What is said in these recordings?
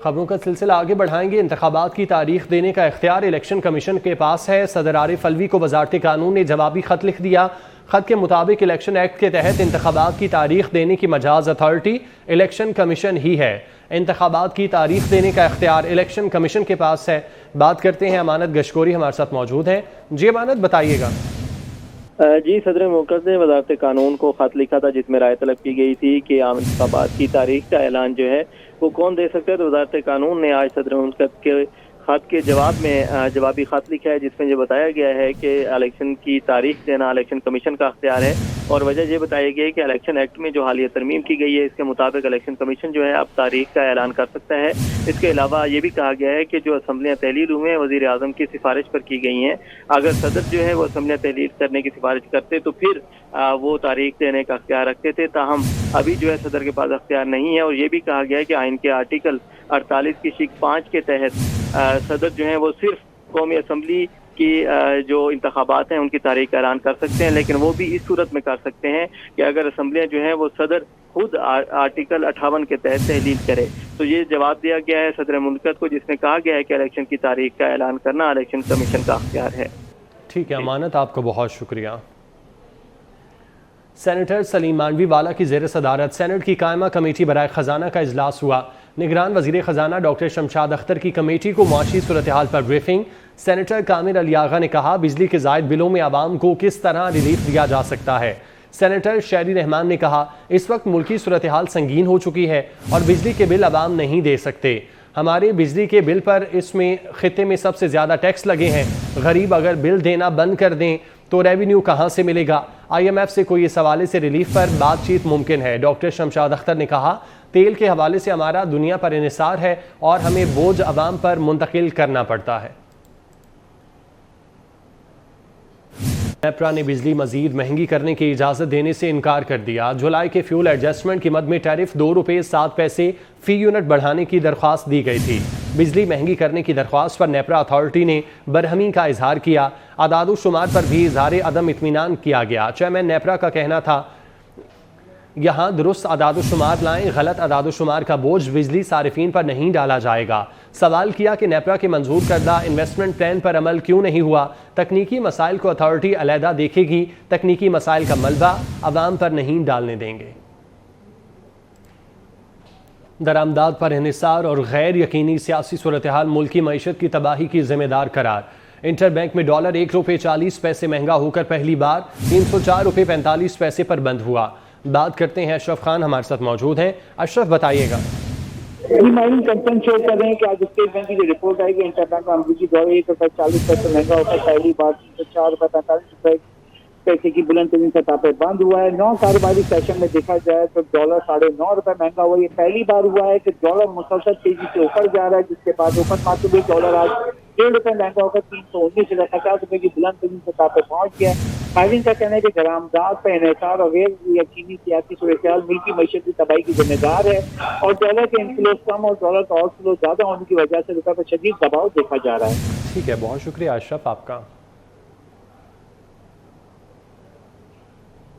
खबरों का सिलसिला आगे बढ़ाएंगे। इंतखाबात की तारीख देने का इख्तियार इलेक्शन कमीशन के पास है। सदर आरिफ अलवी को वजारत कानून ने जवाबी खत लिख दिया। खत के मुताबिक इलेक्शन एक्ट के तहत इंतखाबात की तारीख देने की मजाज अथॉरिटी इलेक्शन कमीशन ही है। इंतखाबात की तारीख देने का इख्तियार इलेक्शन कमीशन के पास है। बात करते हैं, अमानत गशकोरी हमारे साथ मौजूद हैं। जी अमानत, बताइएगा। जी, सदर मुवक्किल ने वजारत कानून को खत लिखा था जिसमें राय तलब की गई थी कि आम इंतखाबात की तारीख का ऐलान जो है वो कौन दे सकता है। तो वजारत कानून ने आज सदर मुवक्किल के खत के जवाब में जवाबी खत लिखा है जिसमें ये बताया गया है कि इलेक्शन की तारीख देना इलेक्शन कमीशन का अख्तियार है। और वजह ये बताई गई है कि इलेक्शन एक्ट में जो हालिया तरमीम की गई है इसके मुताबिक इलेक्शन कमीशन जो है अब तारीख का ऐलान कर सकता है। इसके अलावा ये भी कहा गया है कि जो असम्बलियाँ तहलील हुए हैं वज़ीर आज़म की सिफारिश पर की गई हैं। अगर सदर जो है वो असम्बलियाँ तहलील करने की सिफारिश करते तो फिर वो तारीख देने का अख्तियार रखते थे। ताहम अभी जो है सदर के पास अख्तियार नहीं है। और ये भी कहा गया है कि आइन के आर्टिकल 48 की शिक 5 के तहत सदर जो है वो सिर्फ कौमी असम्बली की जो इंतखाबात हैं उनकी तारीख का ऐलान कर सकते हैं, लेकिन वो भी इस सूरत में कर सकते हैं कि अगर असम्बलियाँ जो हैं वो सदर खुद आर्टिकल 58 के तहत तहलील करे। तो ये जवाब दिया गया है सदर मुल्कत को जिसमें कहा गया है कि इलेक्शन की तारीख का ऐलान करना इलेक्शन कमीशन का अख्तियार है। ठीक है अमानत, आपका बहुत शुक्रिया। सेनेटर सलीम मांडवीवाला की ज़ेर सदारत सेनेट की कायमा कमेटी बराए ख़जाना का इजलास हुआ। निगरान वज़ीर ख़जाना डॉक्टर शमशाद अख्तर की कमेटी को मुआशी सूरत हाल पर ब्रीफिंग। सेनेटर कामिल अली आगा ने कहा बिजली के ज़ायद बिलों में आवाम को किस तरह रिलीफ दिया जा सकता है। सेनेटर शहरी रहमान ने कहा इस वक्त मुल्की सूरत हाल संगीन हो चुकी है और बिजली के बिल आवाम नहीं दे सकते। हमारे बिजली के बिल पर इसमें खित्ते में सबसे ज़्यादा टैक्स लगे हैं। गरीब अगर बिल देना बंद कर दें तो रेवेन्यू कहाँ से मिलेगा। IMF से कोई इस हवाले से रिलीफ पर बातचीत मुमकिन है। डॉक्टर शमशाद अख्तर ने कहा तेल के हवाले से हमारा दुनिया पर इन्हिसार है और हमें बोझ अवाम पर मुंतकिल करना पड़ता है। नेपरा ने बिजली मजीद महंगी करने की इजाज़त देने से इनकार कर दिया। जुलाई के फ्यूल एडजस्टमेंट की मद में टैरिफ 2 रुपये 7 पैसे फी यूनिट बढ़ाने की दरख्वास्त दी गई थी। बिजली महंगी करने की दरख्वास्त पर नेपरा अथॉरिटी ने बरहमी का इजहार किया। अदादो शुमार पर भी इजहार अदम इत्मीनान किया गया। चेयरमैन नेपरा का कहना था यहाँ दुरुस्त अदादो शुमार लाएं, गलत अदादो शुमार का बोझ बिजली सारिफीन पर नहीं डाला जाएगा। सवाल किया कि नेपरा के मंजूर करदा इन्वेस्टमेंट प्लान पर अमल क्यों नहीं हुआ। तकनीकी मसाइल को अथॉरिटी अलहदा देखेगी। तकनीकी मसाइल का मलबा अवाम पर नहीं डालने देंगे। दरामदाद पर इन्हिसार और गैर यकीनी सियासी सूरत हाल मुल्क की मईशत की तबाही की जिम्मेदार करार। इंटर बैंक में डॉलर 1 रुपये 40 पैसे महंगा होकर पहली बार 304 रुपये 45 पैसे पर बंद हुआ। बात करते हैं, अशरफ खान हमारे साथ मौजूद हैं। अशरफ, बताइएगा। कंसर्न शेयर कर रहे हैं कि आज स्टेट बैंक की जो रिपोर्ट आएगी इंटर बैंक में अमरीकी डॉलर 1 रुपये 40 पैसे महंगा होकर पहली बार 304 रुपये 45 रुपये पैसे की बुलंद तरीन सतह पर बंद हुआ है। 9 कारोबारी सेशन में देखा जाए तो डॉलर 9.5 रुपये महंगा हुआ। ये पहली बार हुआ है कि डॉलर मुसलसल तेजी से ऊपर जा रहा है, जिसके बाद ऊपर मात्र हुए डॉलर आज 1.5 रुपये महंगा होकर 319 रुपये की बुलंद तरीन सतह पर पहुंच गया। माहिरीन का कहना है कि दरामदाद पर इन्हिसार और गैर यकीनी सियासी सूरत हाल मुल्क की मईशत की तबाही की जिम्मेदार है और डॉलर के इनफ्लो कम और डॉलर का आउटफ्लो ज्यादा होने की वजह से रुपये पर शदीद दबाव देखा जा रहा है। ठीक है, बहुत शुक्रिया अशरफ आपका।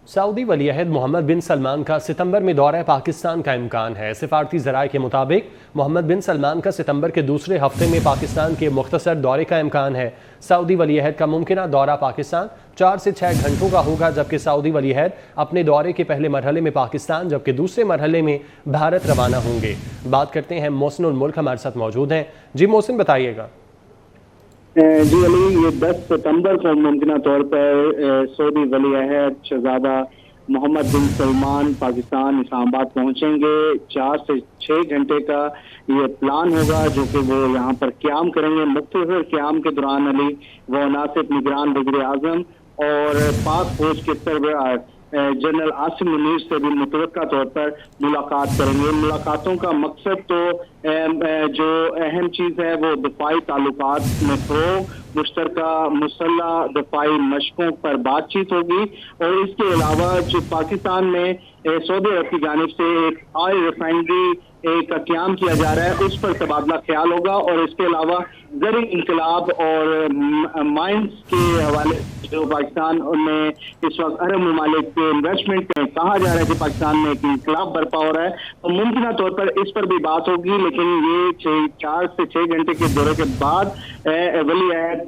सऊदी वली अहद मोहम्मद बिन सलमान का सितंबर में दौरा पाकिस्तान का इम्कान है। सिफारती ज़राए के मुताबिक मोहम्मद बिन सलमान का सितंबर के दूसरे हफ्ते में पाकिस्तान के मुख्तसर दौरे का इम्कान है। सऊदी वली अहद का मुमकिना दौरा पाकिस्तान 4 से 6 घंटों का होगा, जबकि सऊदी वली अहद अपने दौरे के पहले मरहले में पाकिस्तान जबकि दूसरे मरहले में भारत रवाना होंगे। बात करते हैं, मोहसिन उल मुल्क हमारे साथ मौजूद हैं। जी मोहसिन, बताइएगा। जी अली, ये 10 सितंबर को मुमकिन तौर पर सऊदी वली अहद शहजादा मोहम्मद बिन सलमान पाकिस्तान इस्लामाबाद पहुंचेंगे। 4 से 6 घंटे का ये प्लान होगा जो कि वो यहाँ पर क़याम करेंगे। मुख्तसर क़याम के दौरान अली वो न सिर्फ निगरान वज़ीर आज़म और पाक फौज के सरबराह जनरल आसिम मुनीर से भी मुतवक्का तौर पर मुलाकात करेंगे। मुलाकातों का मकसद तो जो अहम चीज़ है वो दफाई ताल्लुकात में फ़रोग़, मुश्तरका मुसल्लह दफाई मशकों पर बातचीत होगी और इसके अलावा जो पाकिस्तान में सऊदी अरब की जानिब से एक ऑयल रिफाइनरी एक क्याम किया जा रहा है उस पर तबादला ख्याल होगा। और इसके अलावा ज़र इंकलाब और माइंस के हवाले जो पाकिस्तान में इस वक्त अरब ममालिक के इन्वेस्टमेंट में कहा जा रहा है कि पाकिस्तान में एक इंकलाब बर्पा हो रहा है, तो मुमकिन तौर पर इस पर भी बात होगी। लेकिन ये 4 से 6 घंटे के दौरे के बाद वली अहद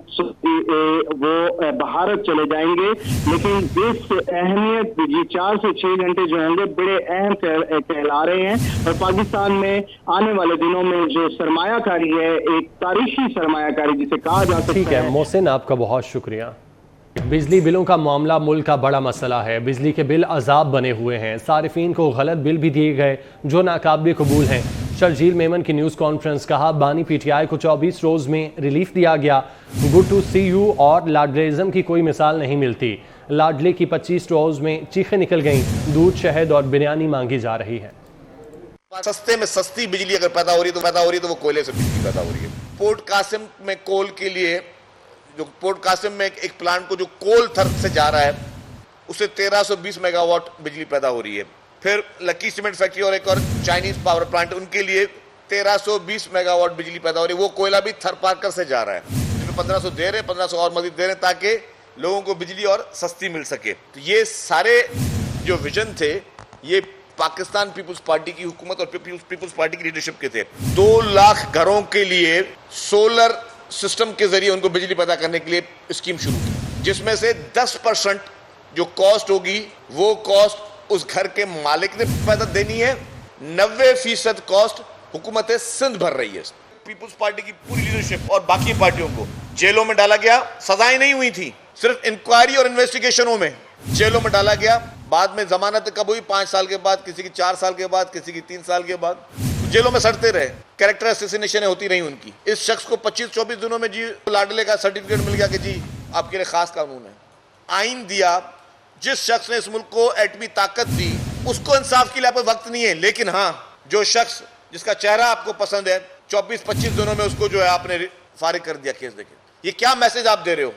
वो भारत चले जाएंगे। लेकिन इस अहमियत ये 4 से 6 घंटे जो होंगे बड़े अहम कहला रहे हैं। और पाकिस्तान में आने वाले दिनों में जो सरमायाकारी है, एक तारीखी सरमायाकारी जिसे कहा जा सकता है। ठीक है मोहसिन, आपका बहुत शुक्रिया। बिजली बिलों का मामला मुल्क का बड़ा मसला है। बिजली के बिल अजाब बने हुए हैं। सारिफीन को गलत बिल भी दिए गए जो नाकाबिल कबूल हैं। शर्जील मेमन की न्यूज़ कॉन्फ्रेंस, कहा बानी PTI को 24 रोज़ में रिलीफ दिया गया। गुड टू सी यू और लाडलेज़म की कोई मिसाल नहीं मिलती। लाडले की 25 रोज़ में चीखें निकल गईं। दूध, शहद और बिरयानी मांगी जा रही है। सस्ते में सस्ती बिजली अगर पैदा हो रही है तो वो कोयले से बिजली पैदा हो रही है। पोर्ट कासिम में कोल के लिए जो पोर्ट कासिम में एक प्लांट को जो कोल थर से जा रहा है उससे 1320 मेगावाट बिजली पैदा हो रही है। फिर लकी सीमेंट फैक्ट्री और एक और चाइनीज पावर प्लांट, उनके लिए 1320 मेगावाट बिजली पैदा हो रही है। वो कोयला भी थर पार्कर से जा रहा है, जिसमें 1500 दे रहे हैं, 1500 और मजीद दे रहे हैं ताकि लोगों को बिजली और सस्ती मिल सके। तो ये सारे जो विजन थे ये पाकिस्तान पीपुल्स पार्टी की हुकूमत और पीपुल्स पार्टी की लीडरशिप के थे। 2 लाख घरों के लिए सोलर सिस्टम के जरिए उनको बिजली पैदा करने के लिए स्कीम शुरू की, जिसमें से 10% जो कॉस्ट होगी वो कॉस्ट उस घर के मालिक ने पैदा देनी है। 90% कॉस्ट हुकूमत सिंध भर रही है। पीपुल्स पार्टी की पूरी लीडरशिप और बाकी पार्टियों को जेलों में डाला गया। सजाएं नहीं हुई थी, सिर्फ इंक्वायरी और इन्वेस्टिगेशनों में जेलों में डाला गया। बाद में जमानत कब हुई? 5 साल के बाद, किसी की 4 साल के बाद, किसी की 3 साल के बाद। जेलों में सड़ते रहे। कैरेक्टर असैसिनेशन होती रही उनकी। इस शख्स को 25-24 दिनों में जी लाडले का सर्टिफिकेट मिल गया कि जी आपके लिए खास कानून है। आइन दिया। जिस शख्स ने इस मुल्क को एटमी ताकत दी उसको इंसाफ के लिए आपको वक्त नहीं है। लेकिन हाँ, जो शख्स जिसका चेहरा आपको पसंद है 24-25 दिनों में उसको जो है आपने फारिग कर दिया केस देके। ये क्या मैसेज आप दे रहे हो?